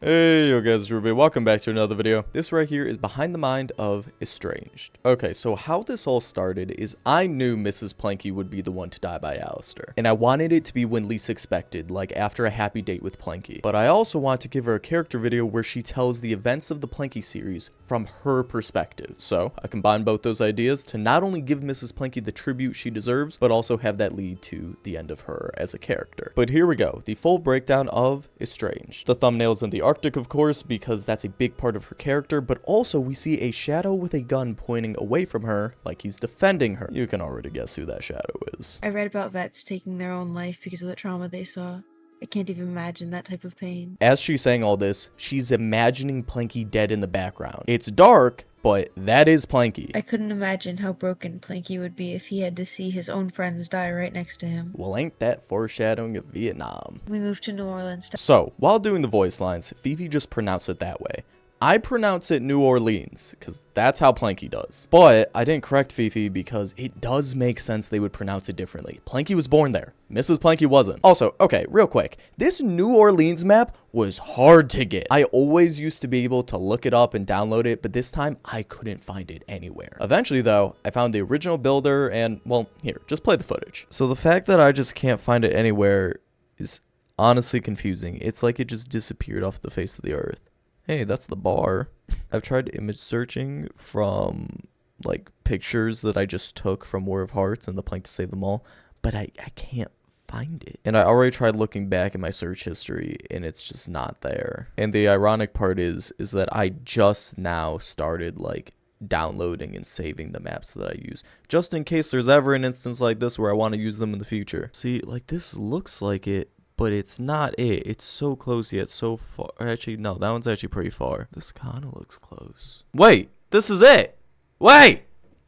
Hey yo guys, it's Ruby. Welcome back to another video. This right here is behind the mind of Estranged. Okay, so how this all started is I knew Mrs. Planky would be the one to die by Alistair. And I wanted it to be when least expected, like after a happy date with Planky. But I also want to give her a character video where she tells the events of the Planky series from her perspective. So I combined both those ideas to not only give Mrs. Planky the tribute she deserves, but also have that lead to the end of her as a character. But here we go, the full breakdown of Estranged. The thumbnail's in the Arctic, of course, because that's a big part of her character, but also we see a shadow with a gun pointing away from her like he's defending her. You can already guess who that shadow is. I read about vets taking their own life because of the trauma they saw. I can't even imagine that type of pain. As she's saying all this, she's imagining Planky dead in the background. It's dark, but that is Planky. I couldn't imagine how broken Planky would be if he had to see his own friends die right next to him. Well, ain't that foreshadowing of Vietnam? We moved to New Orleans. So, while doing the voice lines, Fifi just pronounced it that way. I pronounce it New Orleans, because that's how Planky does. But I didn't correct Fifi because it does make sense they would pronounce it differently. Planky was born there. Mrs. Planky wasn't. Also, okay, real quick. This New Orleans map was hard to get. I always used to be able to look it up and download it, but this time I couldn't find it anywhere. Eventually, though, I found the original builder and, well, here, just play the footage. So the fact that I just can't find it anywhere is honestly confusing. It's like it just disappeared off the face of the earth. Hey, that's the bar. I've tried image searching from like pictures that I just took from War of Hearts and the Plank to Save Them All, but I can't find it. And I already tried looking back in my search history and it's just not there. And the ironic part is that I just now started like downloading and saving the maps that I use, just in case there's ever an instance like this where I want to use them in the future. See, like this looks like it, but it's not it. It's so close yet so far. Actually, no, that one's actually pretty far. This kind of looks close. Wait, this is it. Wait,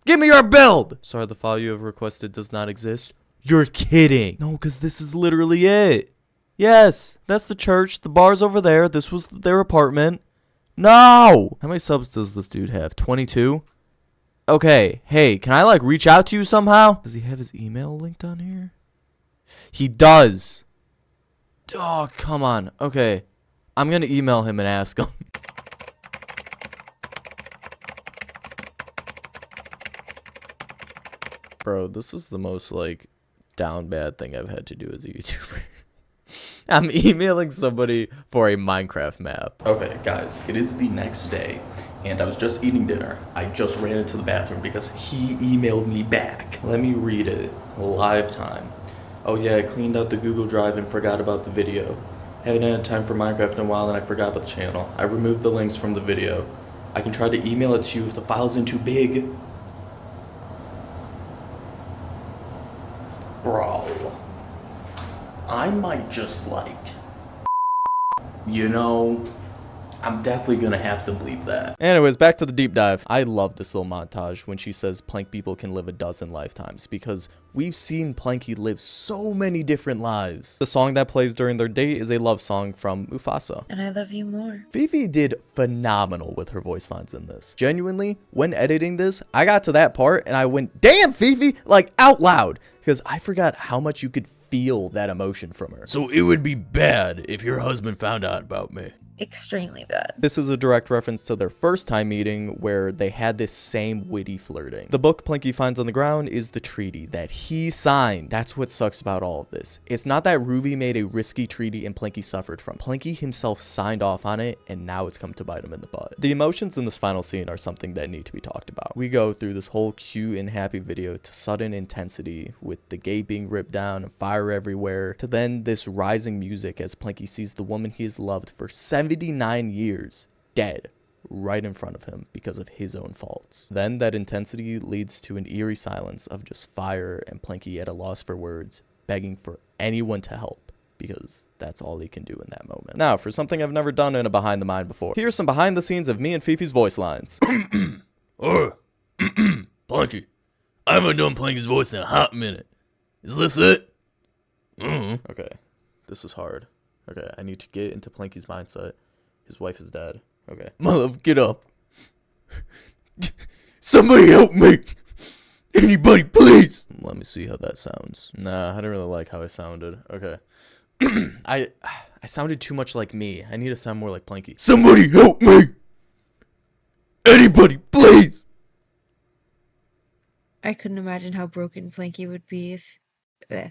give me your build. Sorry, the file you have requested does not exist. You're kidding. No, because this is literally it. Yes, that's the church. The bar's over there. This was their apartment. No. How many subs does this dude have? 22? Okay, hey, can I like reach out to you somehow? Does he have his email linked on here? He does. Oh, come on. Okay. I'm going to email him and ask him. Bro, this is the most, like, down bad thing I've had to do as a YouTuber. I'm emailing somebody for a Minecraft map. Okay, guys, it is the next day, and I was just eating dinner. I just ran into the bathroom because he emailed me back. Let me read it. Live time. Oh yeah, I cleaned out the Google Drive and forgot about the video. Haven't had time for Minecraft in a while and I forgot about the channel. I removed the links from the video. I can try to email it to you if the file isn't too big. Bro, I might just like, you know, I'm definitely gonna have to bleep that. Anyways, back to the deep dive. I love this little montage when she says Plank people can live a dozen lifetimes because we've seen Planky live so many different lives. The song that plays during their date is a love song from Mufasa. And I love you more. Fifi did phenomenal with her voice lines in this. Genuinely, when editing this, I got to that part and I went, damn Fifi, like out loud, because I forgot how much you could feel that emotion from her. So it would be bad if your husband found out about me. Extremely bad. This is a direct reference to their first time meeting where they had this same witty flirting. The book Planky finds on the ground is the treaty that he signed. That's what sucks about all of this. It's not that Ruby made a risky treaty and Planky suffered from. Planky himself signed off on it and now it's come to bite him in the butt. The emotions in this final scene are something that need to be talked about. We go through this whole cute and happy video to sudden intensity with the gate being ripped down and fire everywhere to then this rising music as Planky sees the woman he has loved for 79 years dead right in front of him because of his own faults. Then that intensity leads to an eerie silence of just fire and Planky at a loss for words, begging for anyone to help because that's all he can do in that moment. Now, for something I've never done in a Behind the Mind before, here's some behind the scenes of me and Fifi's voice lines. Planky, I haven't done Planky's voice in a hot minute. Is this it? Okay, this is hard. Okay, I need to get into Planky's mindset. His wife is dead. Okay. My love, get up. Somebody help me. Anybody, please. Let me see how that sounds. Nah, I didn't really like how I sounded. Okay. I sounded too much like me. I need to sound more like Planky. Somebody help me! Anybody, please! I couldn't imagine how broken Planky would be if.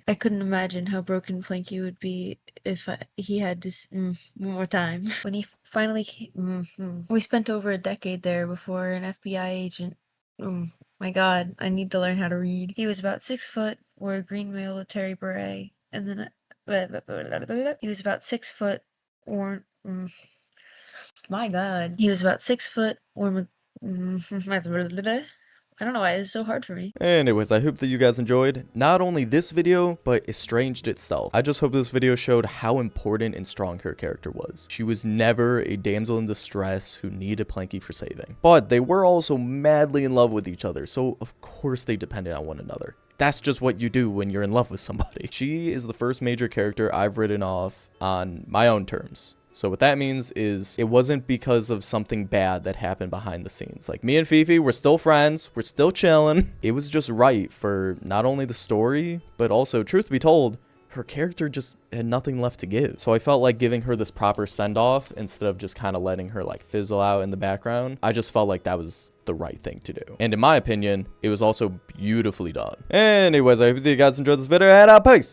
I couldn't imagine how broken Planky would be if he had to. One more time. When he finally came. We spent over a decade there before an FBI agent. My God, I need to learn how to read. He was about 6 foot, wore a green military beret, and then. He was about 6 foot, wore. My God, he was about 6 foot, wore. I don't know why this is so hard for me. Anyways, I hope that you guys enjoyed not only this video, but Estranged itself. I just hope this video showed how important and strong her character was. She was never a damsel in distress who needed Planky for saving. But they were also madly in love with each other, so of course they depended on one another. That's just what you do when you're in love with somebody. She is the first major character I've written off on my own terms. So what that means is it wasn't because of something bad that happened behind the scenes. Like, me and Fifi, we're still friends. We're still chilling. It was just right for not only the story, but also, truth be told, her character just had nothing left to give. So I felt like giving her this proper send-off instead of just kind of letting her like fizzle out in the background. I just felt like that was the right thing to do. And in my opinion, it was also beautifully done. Anyways, I hope you guys enjoyed this video, and peace!